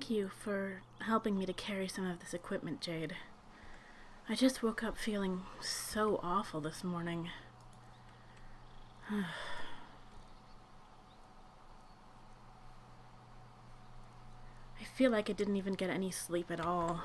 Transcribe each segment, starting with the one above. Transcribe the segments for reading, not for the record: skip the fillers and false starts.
thank you for helping me to carry some of this equipment, Jade. I just woke up feeling so awful this morning. I feel like I didn't even get any sleep at all.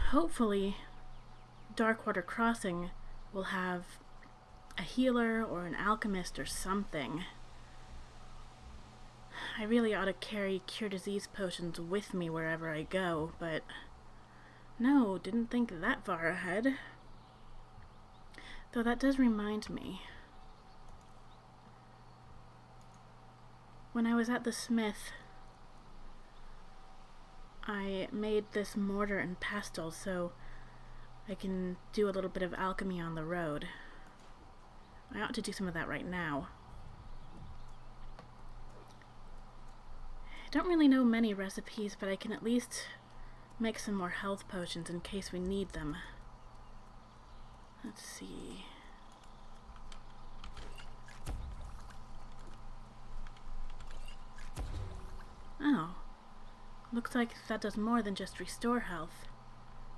Hopefully, Darkwater Crossing will have a healer or an alchemist or something. I really ought to carry cure disease potions with me wherever I go, but no, didn't think that far ahead. Though that does remind me. When I was at the smith, I made this mortar and pestle so I can do a little bit of alchemy on the road. I ought to do some of that right now. I don't really know many recipes, but I can at least make some more health potions in case we need them. Let's see. Oh. Looks like that does more than just restore health.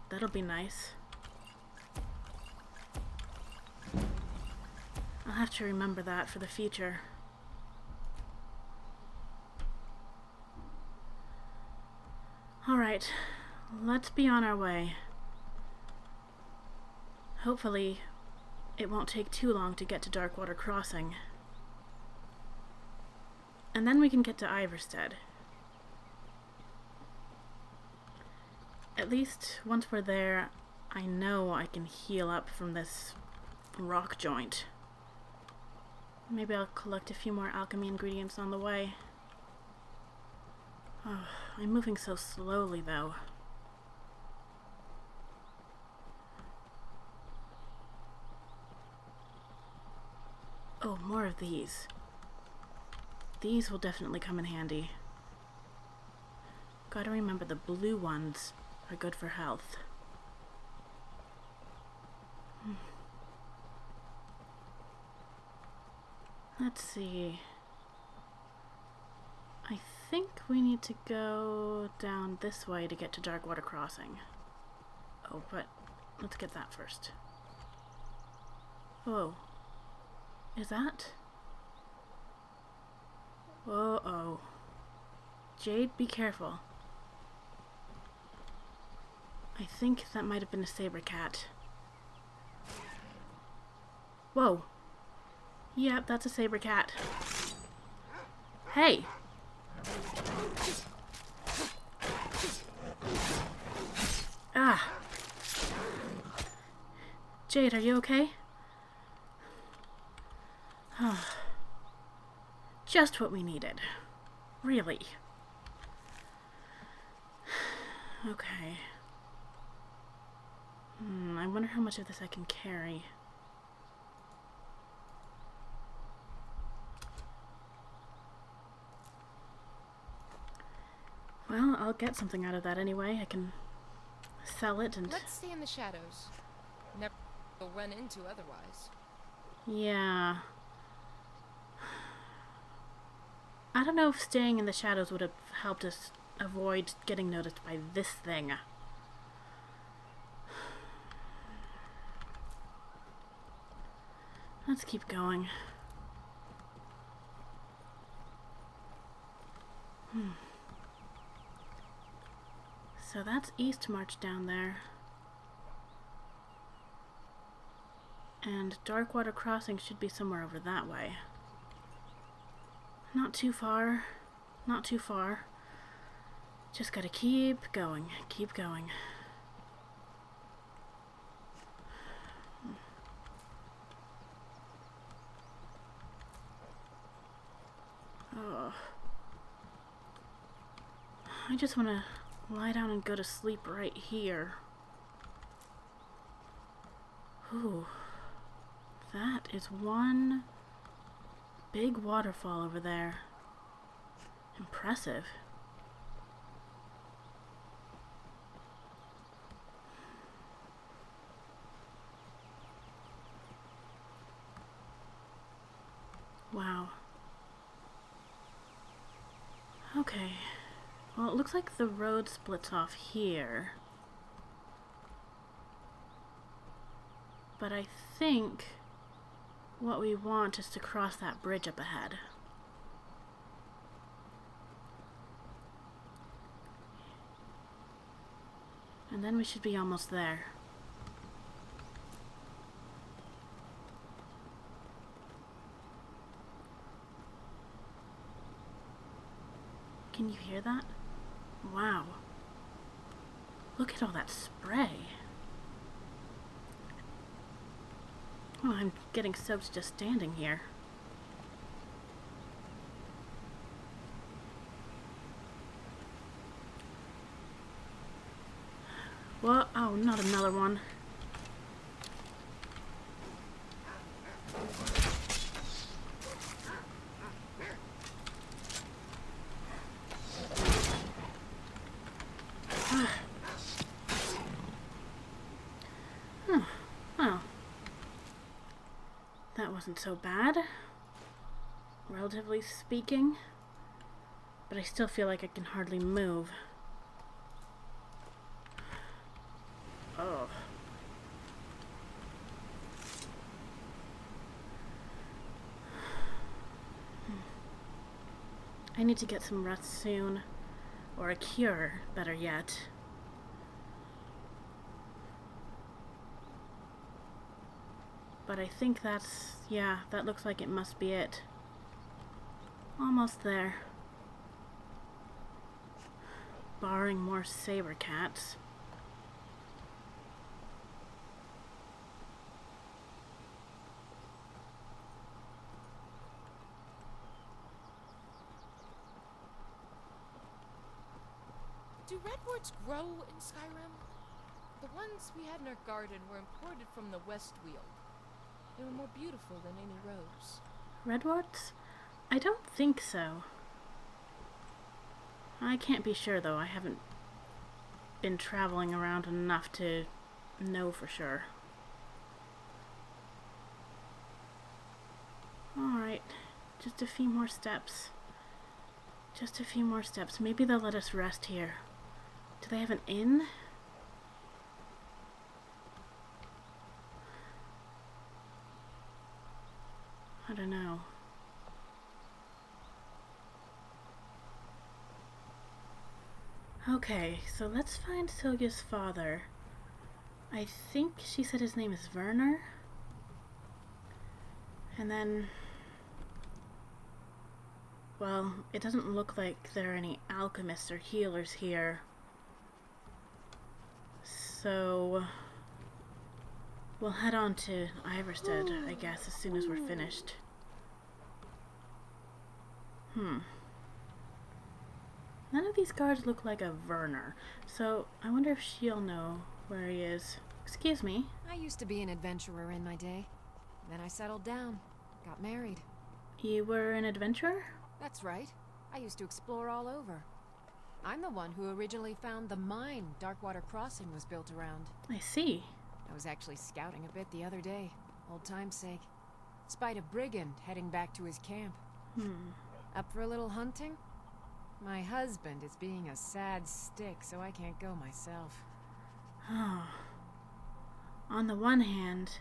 That'll be nice. I'll have to remember that for the future. Alright, let's be on our way. Hopefully, it won't take too long to get to Darkwater Crossing. And then we can get to Iverstead. At least, once we're there, I know I can heal up from this rock joint. Maybe I'll collect a few more alchemy ingredients on the way. Oh, I'm moving so slowly, though. Oh, more of these. These will definitely come in handy. Gotta remember the blue ones are good for health. Let's see. I think we need to go down this way to get to Darkwater Crossing. Oh, but let's get that first. Whoa. Is that? Uh-oh. Jade, be careful. I think that might have been a saber cat. Whoa. Yep, that's a saber cat. Hey! Ah! Jade, are you okay? Just what we needed. Really. Okay. I wonder how much of this I can carry. Well, I'll get something out of that anyway. I can sell it and... Let's stay in the shadows. Never will run into otherwise. Yeah. I don't know if staying in the shadows would have helped us avoid getting noticed by this thing. Let's keep going. So that's East March down there. And Darkwater Crossing should be somewhere over that way. Not too far. Not too far. Just gotta keep going. Keep going. Oh. I just want to lie down and go to sleep right here. Ooh. That is one big waterfall over there. Impressive. Wow. Okay. Well, it looks like the road splits off here. But I think what we want is to cross that bridge up ahead. And then we should be almost there. Can you hear that? Wow. Look at all that spray. Oh, I'm getting soaked just standing here. What? Oh, not another one. Oh. That wasn't so bad, relatively speaking, but I still feel like I can hardly move. Oh. I need to get some rest soon, or a cure, better yet. But I think that's, yeah, that looks like it must be it. Almost there. Barring more saber cats. Do redwoods grow in Skyrim? The ones we had in our garden were imported from the Westweald. They were more beautiful than any rose. Redwoods? I don't think so. I can't be sure though. I haven't been traveling around enough to know for sure. Alright, just a few more steps. Just a few more steps. Maybe they'll let us rest here. Do they have an inn? I don't know. Okay, so let's find Sylvia's father. I think she said his name is Werner. And then, well, it doesn't look like there are any alchemists or healers here. So we'll head on to Iverstead, I guess, as soon as we're finished. None of these guards look like a Werner, so I wonder if she'll know where he is. Excuse me. I used to be an adventurer in my day. Then I settled down, got married. You were an adventurer? That's right. I used to explore all over. I'm the one who originally found the mine Darkwater Crossing was built around. I see. I was actually scouting a bit the other day, old time's sake. Spied a brigand heading back to his camp. Up for a little hunting? My husband is being a sad stick, so I can't go myself. Oh. On the one hand,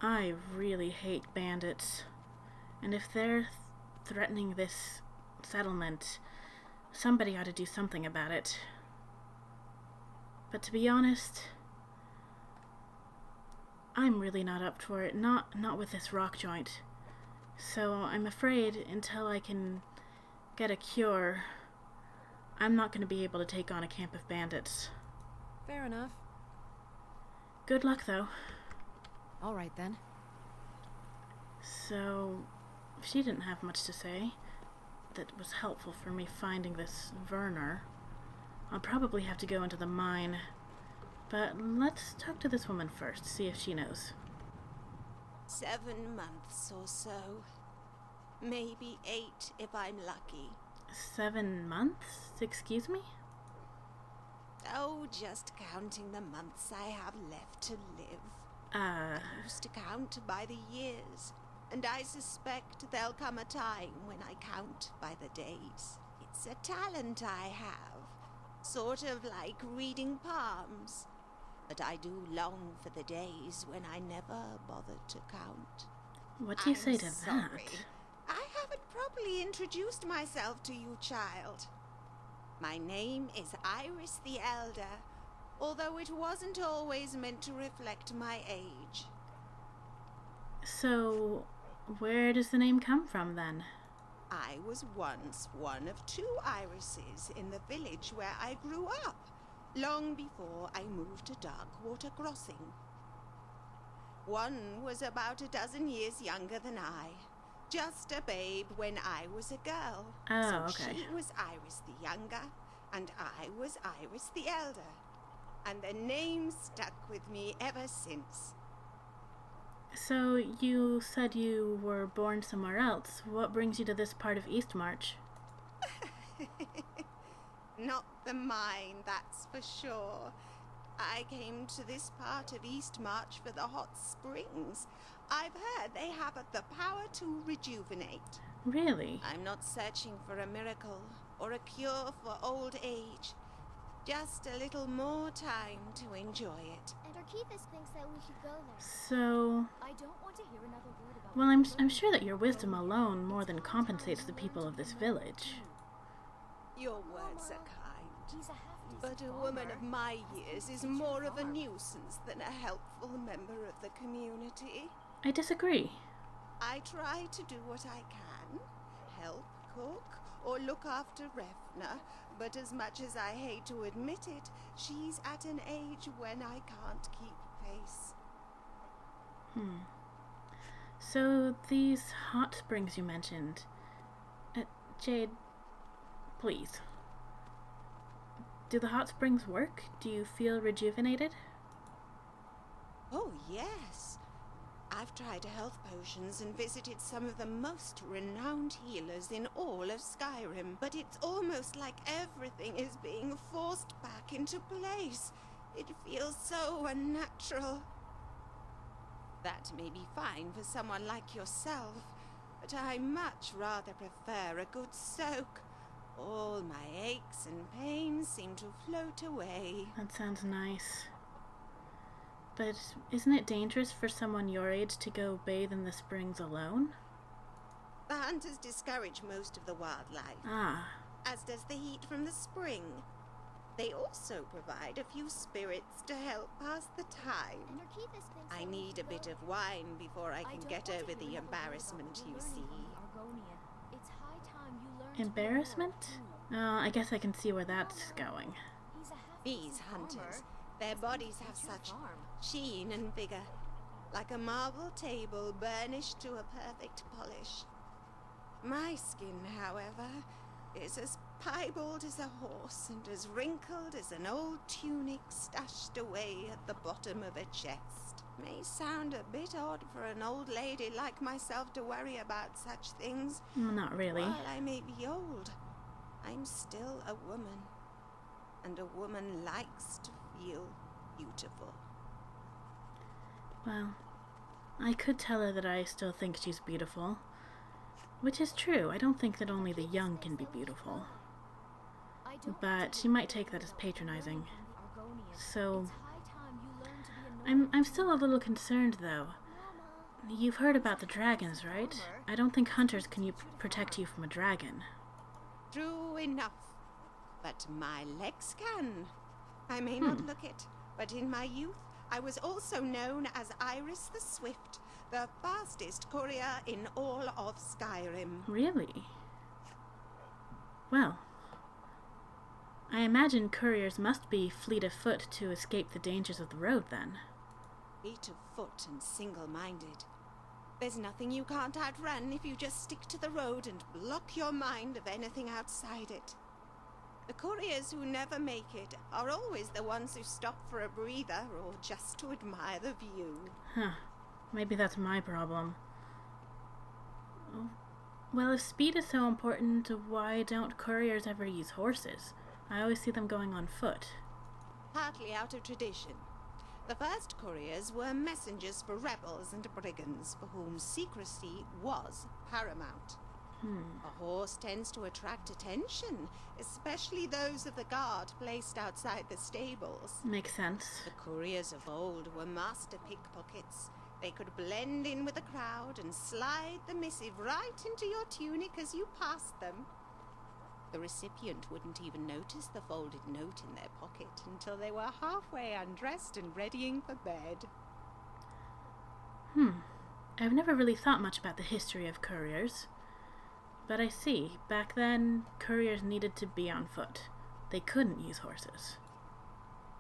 I really hate bandits. And if they're threatening this settlement, somebody ought to do something about it. But to be honest, I'm really not up for it. Not with this rock joint. So I'm afraid until I can get a cure, I'm not going to be able to take on a camp of bandits. Fair enough. Good luck, though. All right, then. So, she didn't have much to say that was helpful for me finding this Werner. I'll probably have to go into the mine. But let's talk to this woman first, see if she knows. 7 months or so. Maybe 8 if I'm lucky. 7 months? Excuse me? Oh, just counting the months I have left to live. I used to count by the years, and I suspect there'll come a time when I count by the days. It's a talent I have, sort of like reading palms. But I do long for the days when I never bothered to count. What do you say to sorry. that? I haven't properly introduced myself to you, child. My name is Iris the Elder, although it wasn't always meant to reflect my age. So, where does the name come from then? I was once one of 2 irises in the village where I grew up, long before I moved to Darkwater Crossing. One was about a dozen years younger than I, just a babe when I was a girl. Oh, so okay. she was Iris the Younger, and I was Iris the Elder. And the name stuck with me ever since. So, you said you were born somewhere else. What brings you to this part of Eastmarch? Not the mine, that's for sure. I came to this part of Eastmarch for the hot springs. I've heard they have the power to rejuvenate. Really? I'm not searching for a miracle or a cure for old age. Just a little more time to enjoy it. And Arkeithus thinks that we should go there. So, I don't want to hear another word about well, I'm sure that your wisdom alone more than compensates the people of this village. Your words are kind. He's a half-decent But a woman of my years is more of a nuisance than a helpful member of the community. I disagree. I try to do what I can, help cook or look after Refna, but as much as I hate to admit it, she's at an age when I can't keep pace. So, these hot springs you mentioned... Jade, please. Do the hot springs work? Do you feel rejuvenated? Oh, yes. I've tried health potions and visited some of the most renowned healers in all of Skyrim, but it's almost like everything is being forced back into place. It feels so unnatural. That may be fine for someone like yourself, but I much rather prefer a good soak. All my aches and pains seem to float away. That sounds nice. But isn't it dangerous for someone your age to go bathe in the springs alone? The hunters discourage most of the wildlife, Ah, as does the heat from the spring. They also provide a few spirits to help pass the time. And Arkeithus thinks I that we need a should bit go. of wine before I can don't get want to over hear the another word about embarrassment, what you you're see. learning from Argonia. It's high time you learn to be a embarrassment? lord, Oh, I guess I can see where that's going. too. He's a half-decent These hunters, farmer. their He's bodies going have to your such farm. sheen and vigor, like a marble table burnished to a perfect polish. My skin, however, is as piebald as a horse and as wrinkled as an old tunic stashed away at the bottom of a chest. May sound a bit odd for an old lady like myself to worry about such things. Not really. While I may be old, I'm still a woman, and a woman likes to feel beautiful. Well, I could tell her that I still think she's beautiful. Which is true. I don't think that only the young can be beautiful. I don't want But to she hear might another take that word as about what you're patronizing. learning from the Argonians. So, It's high time you learn to be a I'm still a little concerned though. Mama. You've heard about the dragons, right? I don't think hunters can protect you from a dragon. True enough, but my legs can. I may not look it, but in my youth, I was also known as Iris the Swift, the fastest courier in all of Skyrim. Really? Well, I imagine couriers must be fleet of foot to escape the dangers of the road then. Fleet of foot and single-minded. There's nothing you can't outrun if you just stick to the road and block your mind of anything outside it. The couriers who never make it are always the ones who stop for a breather or just to admire the view. Huh. Maybe that's my problem. Oh, well, if speed is so important, why don't couriers ever use horses? I always see them going on foot. Partly out of tradition. The first couriers were messengers for rebels and brigands for whom secrecy was paramount. A horse tends to attract attention, especially those of the guard placed outside the stables. Makes sense. The couriers of old were master pickpockets. They could blend in with the crowd and slide the missive right into your tunic as you passed them. The recipient wouldn't even notice the folded note in their pocket until they were halfway undressed and readying for bed. I've never really thought much about the history of couriers. But I see, back then, couriers needed to be on foot. They couldn't use horses.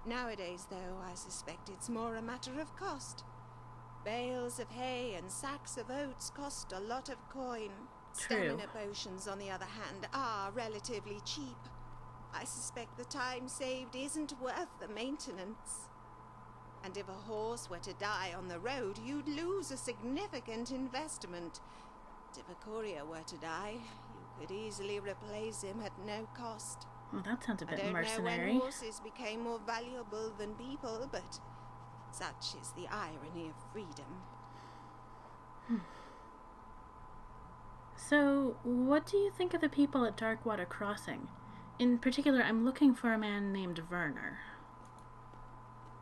Nowadays, though, I suspect it's more a matter of cost. Bales of hay and sacks of oats cost a lot of coin. True. Stamina potions, on the other hand, are relatively cheap. I suspect the time saved isn't worth the maintenance. And if a horse were to die on the road, you'd lose a significant investment. If a courier were to die, you could easily replace him at no cost. Well, that sounds a bit I don't mercenary. know when horses became more valuable than people, but such is the irony of freedom. So, what do you think of the people at Darkwater Crossing? In particular, I'm looking for a man named Werner.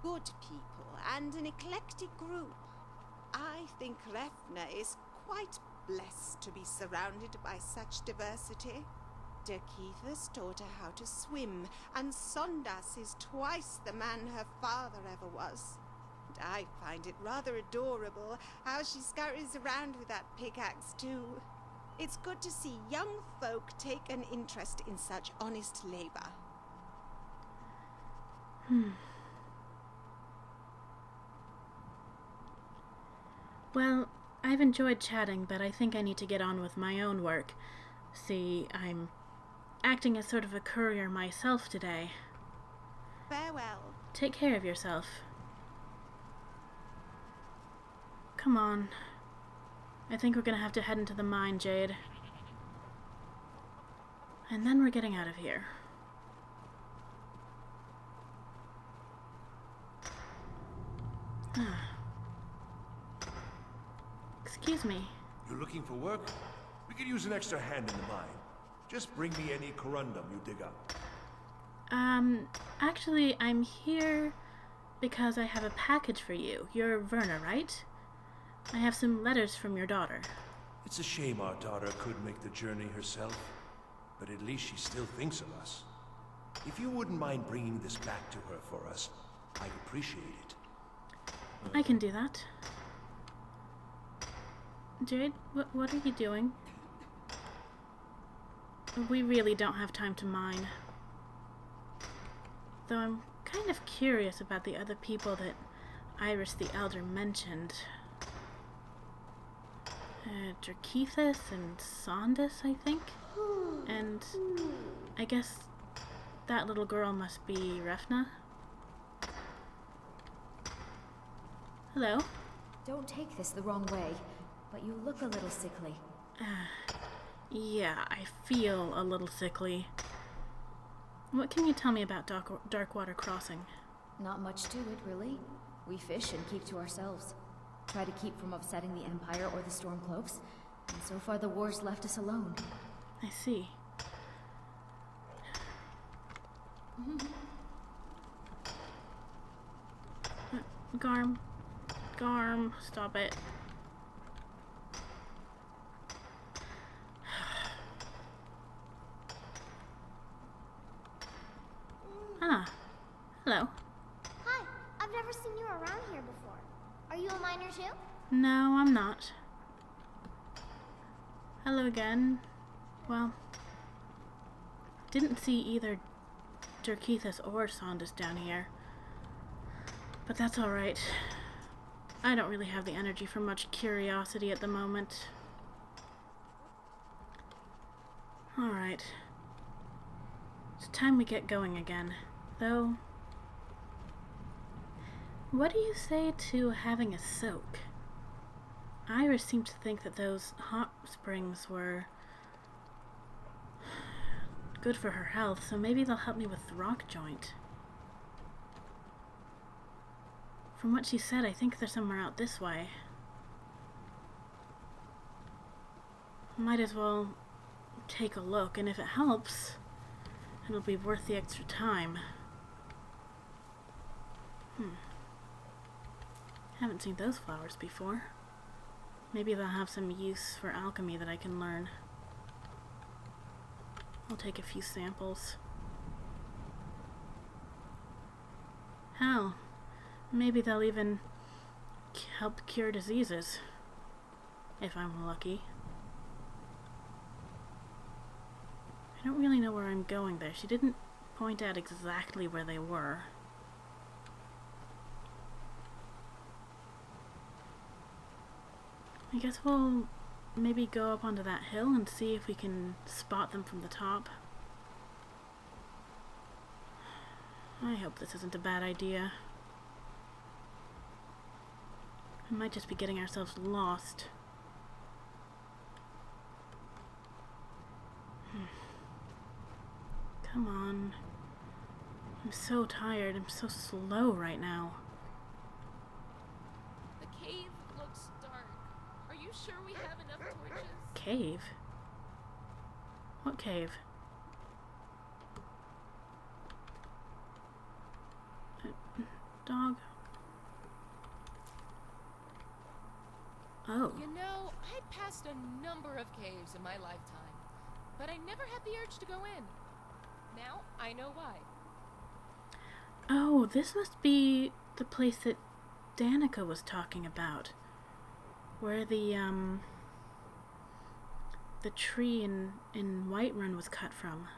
Good people and an eclectic group. I think Refna is quite blessed to be surrounded by such diversity. Derkeithus taught her how to swim, and Sondas is twice the man her father ever was. And I find it rather adorable how she scurries around with that pickaxe too. It's good to see young folk take an interest in such honest labor. Well, I've enjoyed chatting, but I think I need to get on with my own work. See, I'm acting as sort of a courier myself today. Farewell. Take care of yourself. Come on. I think we're gonna have to head into the mine, Jade. And then we're getting out of here. Excuse me. You're looking for work? We could use an extra hand in the mine. Just bring me any corundum you dig up. Actually, I'm here because I have a package for you. You're Werner, right? I have some letters from your daughter. It's a shame our daughter couldn't make the journey herself, but at least she still thinks of us. If you wouldn't mind bringing this back to her for us, I'd appreciate it. I can do that. Jade, what are you doing? We really don't have time to mine. Though I'm kind of curious about the other people that Iris the Elder mentioned. Derkeithus and Sondas, I think? And I guess that little girl must be Refna. Hello? Don't take this the wrong way, but you look a little sickly. Yeah, I feel a little sickly. What can you tell me about Darkwater Crossing? Not much to it, really. We fish and keep to ourselves. Try to keep from upsetting the Empire or the Stormcloaks, and so far the war's left us alone. I see. Garm, stop it. Hello. Hi, I've never seen you around here before. Are you a miner too? No, I'm not. Hello again. Well, didn't see either Derkeithus or Sondas down here. But that's alright. I don't really have the energy for much curiosity at the moment. Alright. It's time we get going again. Though, what do you say to having a soak? Iris seemed to think that those hot springs were good for her health, so maybe they'll help me with the rock joint. From what she said, I think they're somewhere out this way. Might as well take a look, and if it helps, it'll be worth the extra time. Haven't seen those flowers before. Maybe they'll have some use for alchemy that I can learn. I'll take a few samples. Hell, maybe they'll even help cure diseases, if I'm lucky. I don't really know where I'm going there. She didn't point out exactly where they were. I guess we'll maybe go up onto that hill and see if we can spot them from the top. I hope this isn't a bad idea. We might just be getting ourselves lost. Come on. I'm so tired. I'm so slow right now. The cave looks dark. Are you sure we have enough torches? Cave? What cave? Dog? Oh. You know, I've passed a number of caves in my lifetime, but I never had the urge to go in. Now I know why. Oh, this must be the place that Danica was talking about. Where the tree in Whiterun was cut from.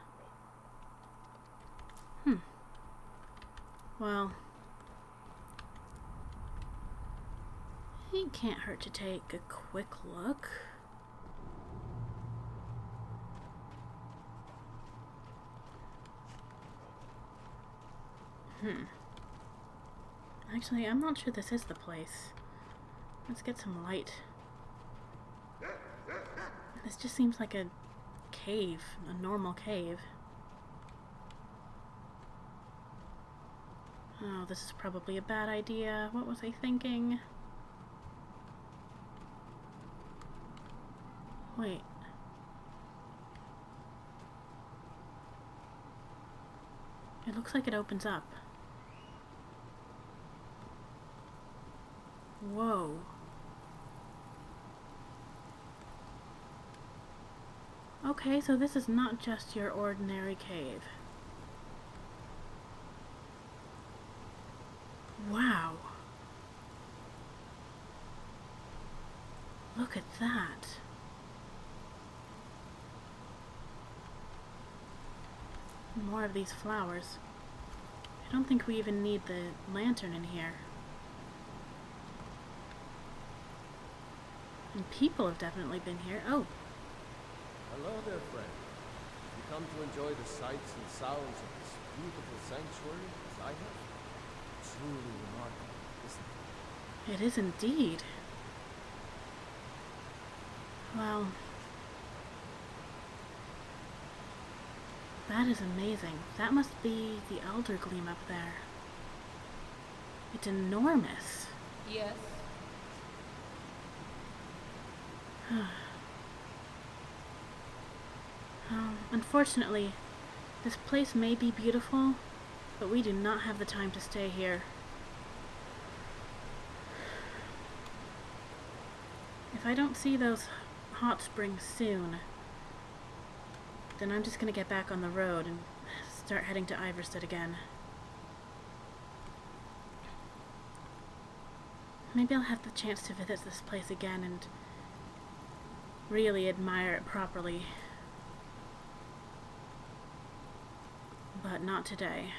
Well, it can't hurt to take a quick look. Actually, I'm not sure this is the place. Let's get some light. This just seems like a cave, a normal cave. Oh, this is probably a bad idea. What was I thinking? Wait. It looks like it opens up. Whoa. Okay, so this is not just your ordinary cave. Wow. Look at that. More of these flowers. I don't think we even need the lantern in here. And people have definitely been here. Oh. Hello there, friend. You come to enjoy the sights and sounds of this beautiful sanctuary as I have? Truly remarkable, isn't it? It is indeed. Well, that is amazing. That must be the Elder Gleam up there. It's enormous. Yes. Unfortunately, this place may be beautiful, but we do not have the time to stay here. If I don't see those hot springs soon, then I'm just gonna get back on the road and start heading to Iverstead again. Maybe I'll have the chance to visit this place again and really admire it properly. But not today.